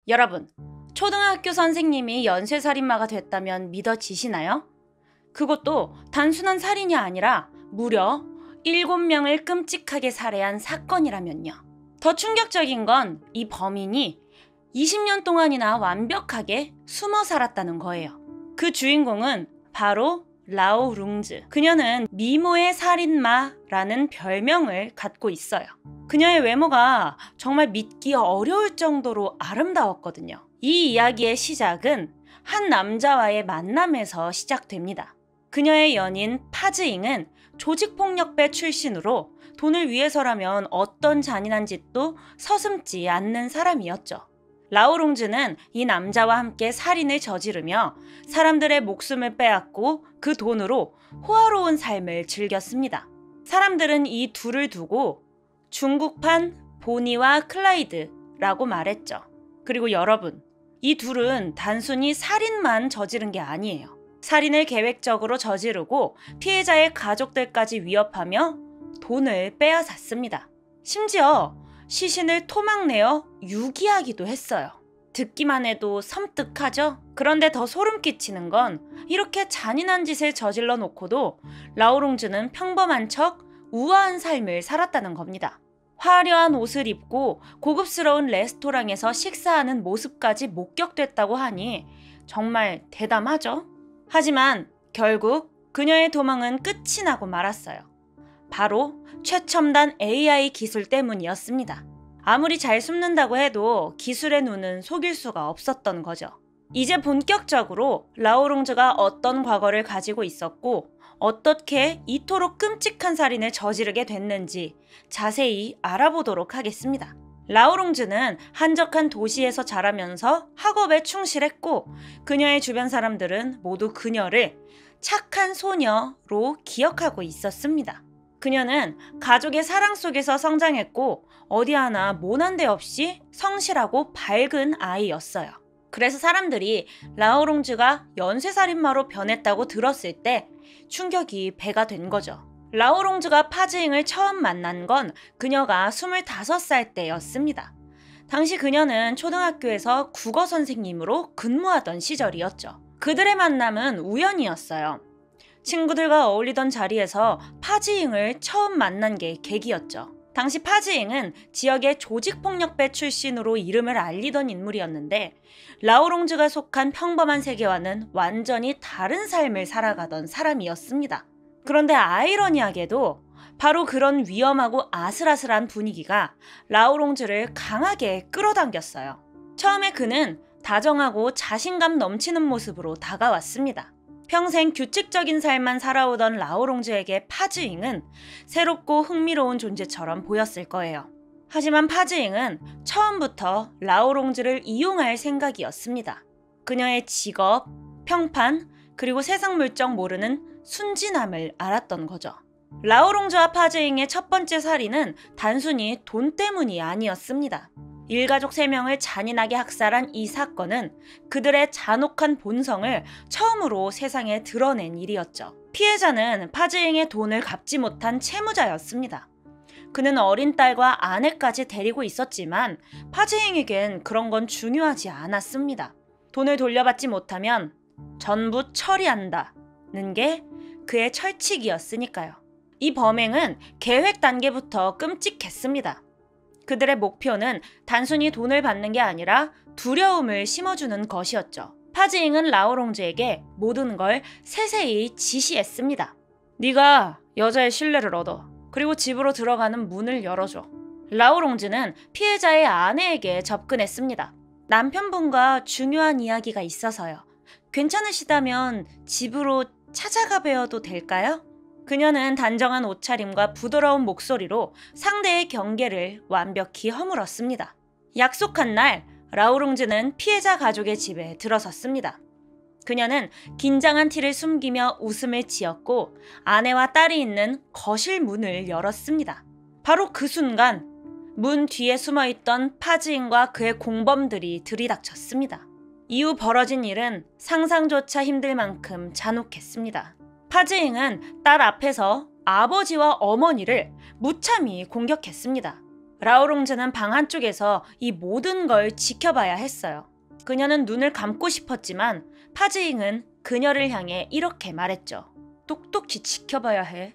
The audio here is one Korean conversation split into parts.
여러분, 초등학교 선생님이 연쇄살인마가 됐다면 믿어지시나요? 그것도 단순한 살인이 아니라 무려 7명을 끔찍하게 살해한 사건이라면요. 더 충격적인 건 이 범인이 20년 동안이나 완벽하게 숨어 살았다는 거예요. 그 주인공은 바로 라오 룽즈. 그녀는 미모의 살인마라는 별명을 갖고 있어요. 그녀의 외모가 정말 믿기 어려울 정도로 아름다웠거든요. 이 이야기의 시작은 한 남자와의 만남에서 시작됩니다. 그녀의 연인 파즈잉은 조직폭력배 출신으로 돈을 위해서라면 어떤 잔인한 짓도 서슴지 않는 사람이었죠. 라오룽즈는 이 남자와 함께 살인을 저지르며 사람들의 목숨을 빼앗고 그 돈으로 호화로운 삶을 즐겼습니다. 사람들은 이 둘을 두고 중국판 보니와 클라이드라고 말했죠. 그리고 여러분, 이 둘은 단순히 살인만 저지른 게 아니에요. 살인을 계획적으로 저지르고 피해자의 가족들까지 위협하며 돈을 빼앗았습니다. 심지어 시신을 토막내어 유기하기도 했어요. 듣기만 해도 섬뜩하죠? 그런데 더 소름 끼치는 건 이렇게 잔인한 짓을 저질러 놓고도 라오룽즈는 평범한 척 우아한 삶을 살았다는 겁니다. 화려한 옷을 입고 고급스러운 레스토랑에서 식사하는 모습까지 목격됐다고 하니 정말 대담하죠? 하지만 결국 그녀의 도망은 끝이 나고 말았어요. 바로 최첨단 AI 기술 때문이었습니다. 아무리 잘 숨는다고 해도 기술의 눈은 속일 수가 없었던 거죠. 이제 본격적으로 라오룽즈가 어떤 과거를 가지고 있었고 어떻게 이토록 끔찍한 살인을 저지르게 됐는지 자세히 알아보도록 하겠습니다. 라오룽즈는 한적한 도시에서 자라면서 학업에 충실했고 그녀의 주변 사람들은 모두 그녀를 착한 소녀로 기억하고 있었습니다. 그녀는 가족의 사랑 속에서 성장했고 어디 하나 모난 데 없이 성실하고 밝은 아이였어요. 그래서 사람들이 라오룽즈가 연쇄살인마로 변했다고 들었을 때 충격이 배가 된 거죠. 라오룽즈가 파즈잉을 처음 만난 건 그녀가 25살 때였습니다. 당시 그녀는 초등학교에서 국어 선생님으로 근무하던 시절이었죠. 그들의 만남은 우연이었어요. 친구들과 어울리던 자리에서 파즈잉을 처음 만난 게 계기였죠. 당시 파즈잉은 지역의 조직폭력배 출신으로 이름을 알리던 인물이었는데 라오룽즈가 속한 평범한 세계와는 완전히 다른 삶을 살아가던 사람이었습니다. 그런데 아이러니하게도 바로 그런 위험하고 아슬아슬한 분위기가 라오룽즈를 강하게 끌어당겼어요. 처음에 그는 다정하고 자신감 넘치는 모습으로 다가왔습니다. 평생 규칙적인 삶만 살아오던 라오룽즈에게 파즈잉은 새롭고 흥미로운 존재처럼 보였을 거예요. 하지만 파즈잉은 처음부터 라오룽즈를 이용할 생각이었습니다. 그녀의 직업, 평판, 그리고 세상 물정 모르는 순진함을 알았던 거죠. 라오룽즈와 파즈잉의 첫 번째 살인은 단순히 돈 때문이 아니었습니다. 일가족 3명을 잔인하게 학살한 이 사건은 그들의 잔혹한 본성을 처음으로 세상에 드러낸 일이었죠. 피해자는 파즈잉의 돈을 갚지 못한 채무자였습니다. 그는 어린 딸과 아내까지 데리고 있었지만 파즈잉에겐 그런 건 중요하지 않았습니다. 돈을 돌려받지 못하면 전부 처리한다는 게 그의 철칙이었으니까요. 이 범행은 계획 단계부터 끔찍했습니다. 그들의 목표는 단순히 돈을 받는 게 아니라 두려움을 심어주는 것이었죠. 파즈잉은 라오룽즈에게 모든 걸 세세히 지시했습니다. 네가 여자의 신뢰를 얻어. 그리고 집으로 들어가는 문을 열어줘. 라오룽즈는 피해자의 아내에게 접근했습니다. 남편분과 중요한 이야기가 있어서요. 괜찮으시다면 집으로 찾아가 뵈어도 될까요? 그녀는 단정한 옷차림과 부드러운 목소리로 상대의 경계를 완벽히 허물었습니다. 약속한 날, 라오룽즈는 피해자 가족의 집에 들어섰습니다. 그녀는 긴장한 티를 숨기며 웃음을 지었고 아내와 딸이 있는 거실 문을 열었습니다. 바로 그 순간 문 뒤에 숨어있던 파즈잉과 그의 공범들이 들이닥쳤습니다. 이후 벌어진 일은 상상조차 힘들 만큼 잔혹했습니다. 파즈잉은 딸 앞에서 아버지와 어머니를 무참히 공격했습니다. 라오롱즈는 방 한쪽에서 이 모든 걸 지켜봐야 했어요. 그녀는 눈을 감고 싶었지만 파즈잉은 그녀를 향해 이렇게 말했죠. 똑똑히 지켜봐야 해.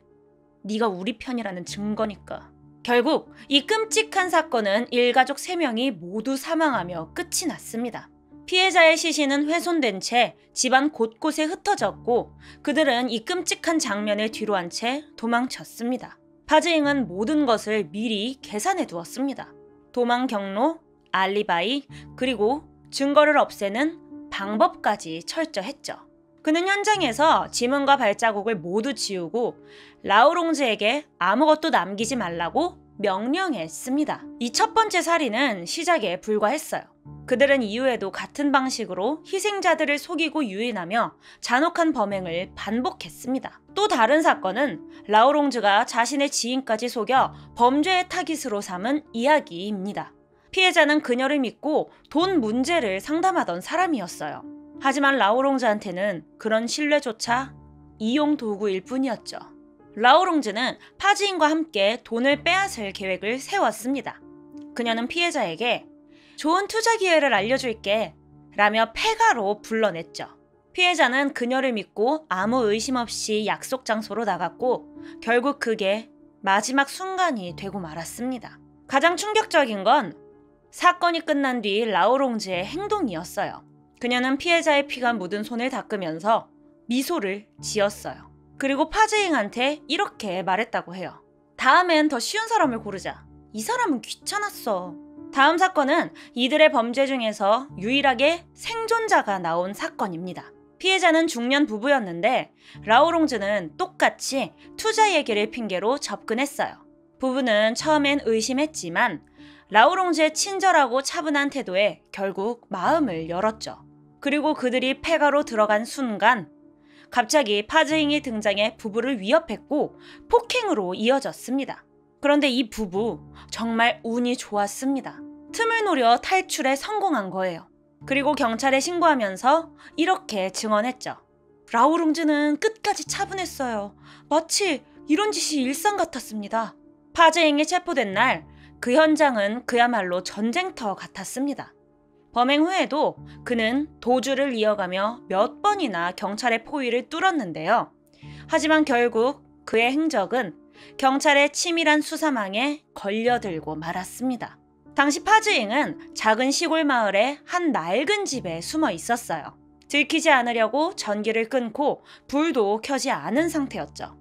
네가 우리 편이라는 증거니까. 결국 이 끔찍한 사건은 일가족 3명이 모두 사망하며 끝이 났습니다. 피해자의 시신은 훼손된 채 집안 곳곳에 흩어졌고 그들은 이 끔찍한 장면을 뒤로한 채 도망쳤습니다. 파즈잉은 모든 것을 미리 계산해 두었습니다. 도망 경로, 알리바이, 그리고 증거를 없애는 방법까지 철저했죠. 그는 현장에서 지문과 발자국을 모두 지우고 라오롱즈에게 아무것도 남기지 말라고 명령했습니다. 이 첫 번째 살인은 시작에 불과했어요. 그들은 이후에도 같은 방식으로 희생자들을 속이고 유인하며 잔혹한 범행을 반복했습니다. 또 다른 사건은 라오롱즈가 자신의 지인까지 속여 범죄의 타깃으로 삼은 이야기입니다. 피해자는 그녀를 믿고 돈 문제를 상담하던 사람이었어요. 하지만 라오롱즈한테는 그런 신뢰조차 이용 도구일 뿐이었죠. 라오롱즈는 파즈잉과 함께 돈을 빼앗을 계획을 세웠습니다. 그녀는 피해자에게 좋은 투자 기회를 알려줄게 라며 폐가로 불러냈죠. 피해자는 그녀를 믿고 아무 의심 없이 약속 장소로 나갔고 결국 그게 마지막 순간이 되고 말았습니다. 가장 충격적인 건 사건이 끝난 뒤 라오롱즈의 행동이었어요. 그녀는 피해자의 피가 묻은 손을 닦으면서 미소를 지었어요. 그리고 파즈잉한테 이렇게 말했다고 해요. 다음엔 더 쉬운 사람을 고르자. 이 사람은 귀찮았어. 다음 사건은 이들의 범죄 중에서 유일하게 생존자가 나온 사건입니다. 피해자는 중년 부부였는데 라오롱즈는 똑같이 투자 얘기를 핑계로 접근했어요. 부부는 처음엔 의심했지만 라오롱즈의 친절하고 차분한 태도에 결국 마음을 열었죠. 그리고 그들이 폐가로 들어간 순간 갑자기 파즈잉이 등장해 부부를 위협했고 폭행으로 이어졌습니다. 그런데 이 부부 정말 운이 좋았습니다. 틈을 노려 탈출에 성공한 거예요. 그리고 경찰에 신고하면서 이렇게 증언했죠. 라오롱즈는 끝까지 차분했어요. 마치 이런 짓이 일상 같았습니다. 파즈잉이 체포된 날 그 현장은 그야말로 전쟁터 같았습니다. 범행 후에도 그는 도주를 이어가며 몇 번이나 경찰의 포위를 뚫었는데요. 하지만 결국 그의 행적은 경찰의 치밀한 수사망에 걸려들고 말았습니다. 당시 파즈잉은 작은 시골 마을의 한 낡은 집에 숨어 있었어요. 들키지 않으려고 전기를 끊고 불도 켜지 않은 상태였죠.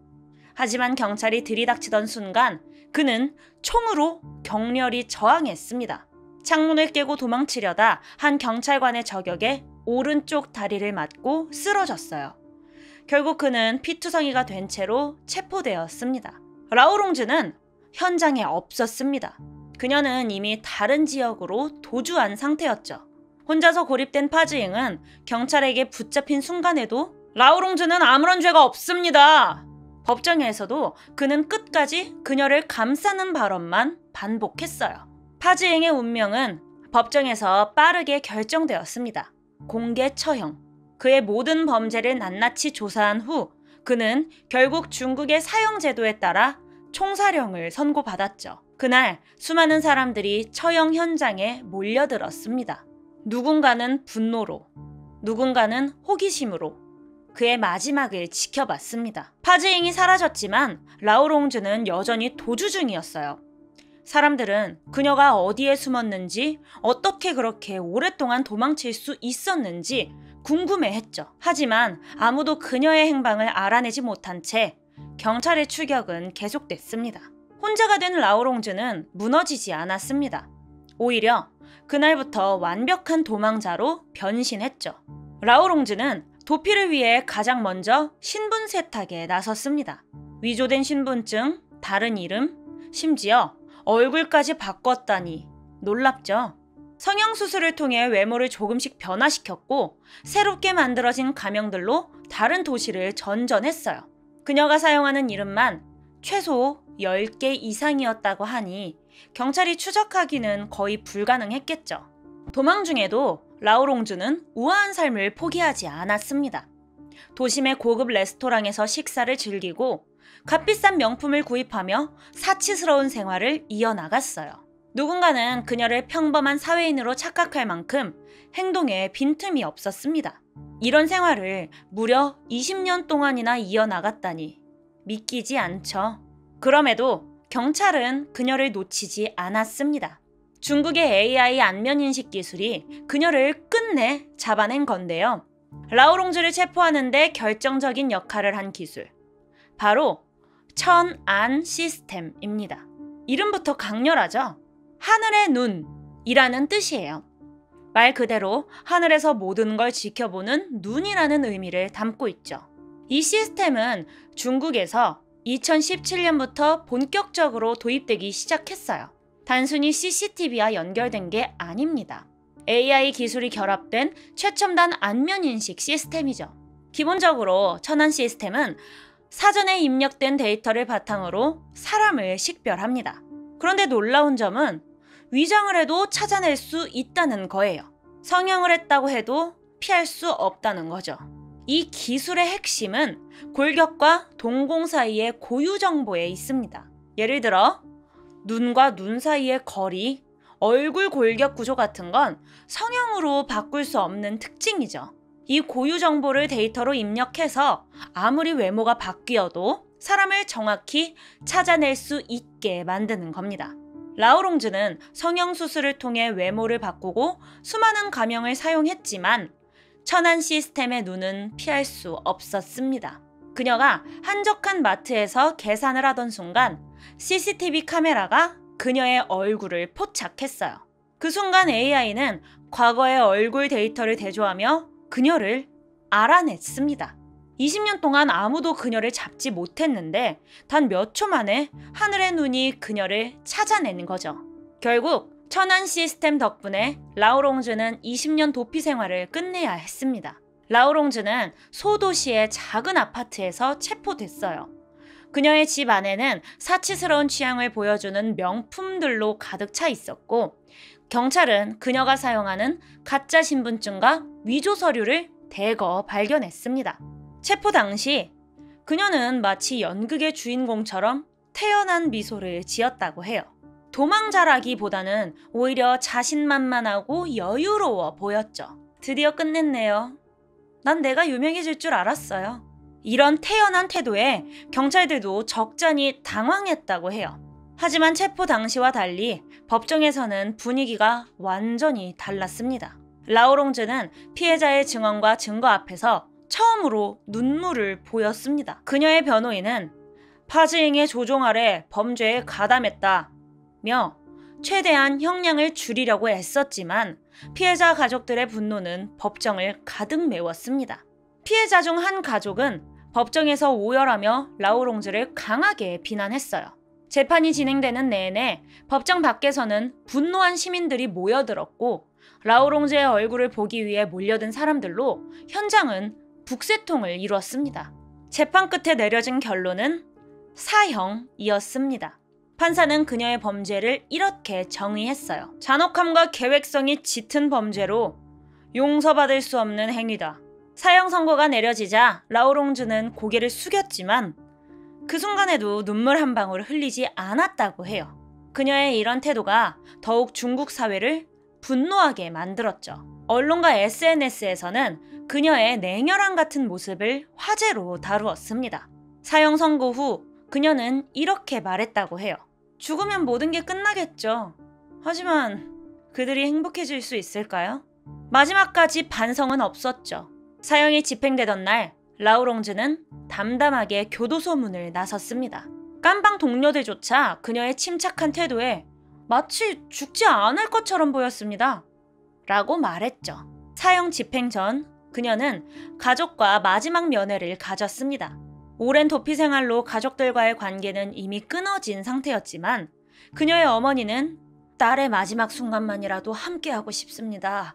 하지만 경찰이 들이닥치던 순간 그는 총으로 격렬히 저항했습니다. 창문을 깨고 도망치려다 한 경찰관의 저격에 오른쪽 다리를 맞고 쓰러졌어요. 결국 그는 피투성이가 된 채로 체포되었습니다. 라오롱즈는 현장에 없었습니다. 그녀는 이미 다른 지역으로 도주한 상태였죠. 혼자서 고립된 파즈잉은 경찰에게 붙잡힌 순간에도 라오롱즈는 아무런 죄가 없습니다. 법정에서도 그는 끝까지 그녀를 감싸는 발언만 반복했어요. 파즈잉의 운명은 법정에서 빠르게 결정되었습니다. 공개 처형. 그의 모든 범죄를 낱낱이 조사한 후 그는 결국 중국의 사형 제도에 따라 총사령을 선고받았죠. 그날 수많은 사람들이 처형 현장에 몰려들었습니다. 누군가는 분노로, 누군가는 호기심으로 그의 마지막을 지켜봤습니다. 파즈잉이 사라졌지만 라오롱즈는 여전히 도주 중이었어요. 사람들은 그녀가 어디에 숨었는지, 어떻게 그렇게 오랫동안 도망칠 수 있었는지 궁금해했죠. 하지만 아무도 그녀의 행방을 알아내지 못한 채 경찰의 추격은 계속됐습니다. 혼자가 된 라오롱즈는 무너지지 않았습니다. 오히려 그날부터 완벽한 도망자로 변신했죠. 라오롱즈는 도피를 위해 가장 먼저 신분 세탁에 나섰습니다. 위조된 신분증, 다른 이름, 심지어 얼굴까지 바꿨다니 놀랍죠? 성형수술을 통해 외모를 조금씩 변화시켰고 새롭게 만들어진 가명들로 다른 도시를 전전했어요. 그녀가 사용하는 이름만 최소 10개 이상이었다고 하니 경찰이 추적하기는 거의 불가능했겠죠. 도망 중에도 라오롱즈는 우아한 삶을 포기하지 않았습니다. 도심의 고급 레스토랑에서 식사를 즐기고 값비싼 명품을 구입하며 사치스러운 생활을 이어나갔어요. 누군가는 그녀를 평범한 사회인으로 착각할 만큼 행동에 빈틈이 없었습니다. 이런 생활을 무려 20년 동안이나 이어나갔다니 믿기지 않죠. 그럼에도 경찰은 그녀를 놓치지 않았습니다. 중국의 AI 안면인식 기술이 그녀를 끝내 잡아낸 건데요. 라오롱즈를 체포하는데 결정적인 역할을 한 기술, 바로 천안 시스템입니다. 이름부터 강렬하죠? 하늘의 눈이라는 뜻이에요. 말 그대로 하늘에서 모든 걸 지켜보는 눈이라는 의미를 담고 있죠. 이 시스템은 중국에서 2017년부터 본격적으로 도입되기 시작했어요. 단순히 CCTV와 연결된 게 아닙니다. AI 기술이 결합된 최첨단 안면인식 시스템이죠. 기본적으로 천안 시스템은 사전에 입력된 데이터를 바탕으로 사람을 식별합니다. 그런데 놀라운 점은 위장을 해도 찾아낼 수 있다는 거예요. 성형을 했다고 해도 피할 수 없다는 거죠. 이 기술의 핵심은 골격과 동공 사이의 고유 정보에 있습니다. 예를 들어 눈과 눈 사이의 거리, 얼굴 골격 구조 같은 건 성형으로 바꿀 수 없는 특징이죠. 이 고유 정보를 데이터로 입력해서 아무리 외모가 바뀌어도 사람을 정확히 찾아낼 수 있게 만드는 겁니다. 라오롱즈는 성형수술을 통해 외모를 바꾸고 수많은 가명을 사용했지만 천안 시스템의 눈은 피할 수 없었습니다. 그녀가 한적한 마트에서 계산을 하던 순간 CCTV 카메라가 그녀의 얼굴을 포착했어요. 그 순간 AI는 과거의 얼굴 데이터를 대조하며 그녀를 알아냈습니다. 20년 동안 아무도 그녀를 잡지 못했는데 단 몇 초 만에 하늘의 눈이 그녀를 찾아내는 거죠. 결국 천안 시스템 덕분에 라오롱즈는 20년 도피 생활을 끝내야 했습니다. 라오롱즈는 소도시의 작은 아파트에서 체포됐어요. 그녀의 집 안에는 사치스러운 취향을 보여주는 명품들로 가득 차 있었고 경찰은 그녀가 사용하는 가짜 신분증과 위조 서류를 대거 발견했습니다. 체포 당시 그녀는 마치 연극의 주인공처럼 태연한 미소를 지었다고 해요. 도망자라기보다는 오히려 자신만만하고 여유로워 보였죠. 드디어 끝냈네요. 난 내가 유명해질 줄 알았어요. 이런 태연한 태도에 경찰들도 적잖이 당황했다고 해요. 하지만 체포 당시와 달리 법정에서는 분위기가 완전히 달랐습니다. 라오롱즈는 피해자의 증언과 증거 앞에서 처음으로 눈물을 보였습니다. 그녀의 변호인은 파즈잉의 조종 아래 범죄에 가담했다며 최대한 형량을 줄이려고 애썼지만 피해자 가족들의 분노는 법정을 가득 메웠습니다. 피해자 중 한 가족은 법정에서 오열하며 라오롱즈를 강하게 비난했어요. 재판이 진행되는 내내 법정 밖에서는 분노한 시민들이 모여들었고 라오롱즈의 얼굴을 보기 위해 몰려든 사람들로 현장은 북새통을 이루었습니다. 재판 끝에 내려진 결론은 사형이었습니다. 판사는 그녀의 범죄를 이렇게 정의했어요. 잔혹함과 계획성이 짙은 범죄로 용서받을 수 없는 행위다. 사형 선고가 내려지자 라오롱즈는 고개를 숙였지만 그 순간에도 눈물 한 방울 흘리지 않았다고 해요. 그녀의 이런 태도가 더욱 중국 사회를 분노하게 만들었죠. 언론과 SNS에서는 그녀의 냉혈한 같은 모습을 화제로 다루었습니다. 사형 선고 후 그녀는 이렇게 말했다고 해요. 죽으면 모든 게 끝나겠죠. 하지만 그들이 행복해질 수 있을까요? 마지막까지 반성은 없었죠. 사형이 집행되던 날 라오롱즈는 담담하게 교도소문을 나섰습니다. 깜방 동료들조차 그녀의 침착한 태도에 마치 죽지 않을 것처럼 보였습니다. 라고 말했죠. 사형 집행 전 그녀는 가족과 마지막 면회를 가졌습니다. 오랜 도피 생활로 가족들과의 관계는 이미 끊어진 상태였지만 그녀의 어머니는 딸의 마지막 순간만이라도 함께하고 싶습니다.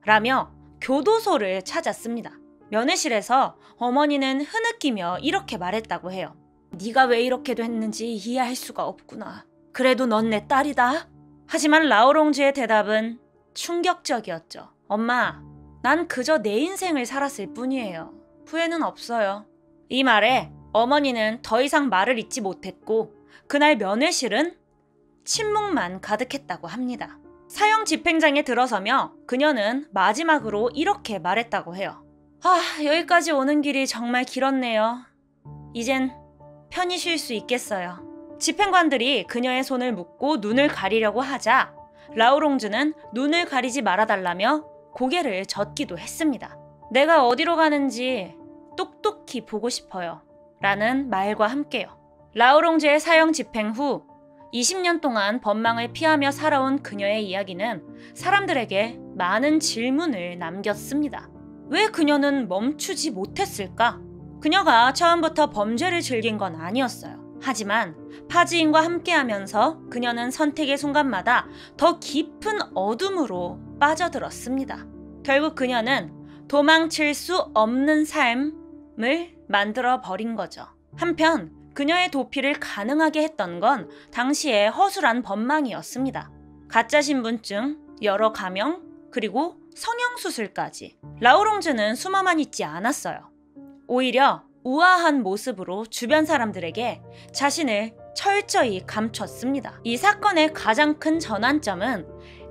라며 교도소를 찾았습니다. 면회실에서 어머니는 흐느끼며 이렇게 말했다고 해요. 네가 왜 이렇게 됐는지 이해할 수가 없구나. 그래도 넌 내 딸이다. 하지만 라오롱즈의 대답은 충격적이었죠. 엄마, 난 그저 내 인생을 살았을 뿐이에요. 후회는 없어요. 이 말에 어머니는 더 이상 말을 잇지 못했고 그날 면회실은 침묵만 가득했다고 합니다. 사형 집행장에 들어서며 그녀는 마지막으로 이렇게 말했다고 해요. 여기까지 오는 길이 정말 길었네요. 이젠 편히 쉴 수 있겠어요. 집행관들이 그녀의 손을 묶고 눈을 가리려고 하자 라우롱즈는 눈을 가리지 말아달라며 고개를 젓기도 했습니다. 내가 어디로 가는지 똑똑히 보고 싶어요. 라는 말과 함께요. 라우롱즈의 사형 집행 후 20년 동안 법망을 피하며 살아온 그녀의 이야기는 사람들에게 많은 질문을 남겼습니다. 왜 그녀는 멈추지 못했을까? 그녀가 처음부터 범죄를 즐긴 건 아니었어요. 하지만 파지인과 함께하면서 그녀는 선택의 순간마다 더 깊은 어둠으로 빠져들었습니다. 결국 그녀는 도망칠 수 없는 삶을 만들어 버린 거죠. 한편 그녀의 도피를 가능하게 했던 건 당시의 허술한 법망이었습니다. 가짜 신분증, 여러 가명, 그리고 성형수술까지. 라우롱즈는 숨어만 있지 않았어요. 오히려 우아한 모습으로 주변 사람들에게 자신을 철저히 감췄습니다. 이 사건의 가장 큰 전환점은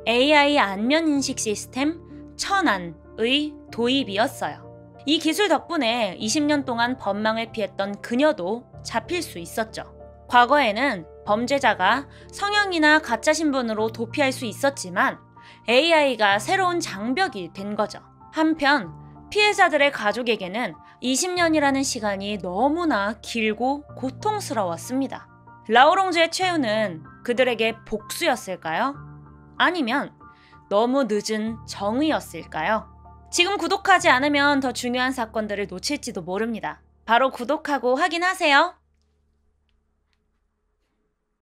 AI 안면인식 시스템 천안의 도입이었어요. 이 기술 덕분에 20년 동안 법망을 피했던 그녀도 잡힐 수 있었죠. 과거에는 범죄자가 성형이나 가짜 신분으로 도피할 수 있었지만 AI가 새로운 장벽이 된 거죠. 한편 피해자들의 가족에게는 20년이라는 시간이 너무나 길고 고통스러웠습니다. 라우롱즈의 최후는 그들에게 복수였을까요? 아니면 너무 늦은 정의였을까요? 지금 구독하지 않으면 더 중요한 사건들을 놓칠지도 모릅니다. 바로 구독하고 확인하세요.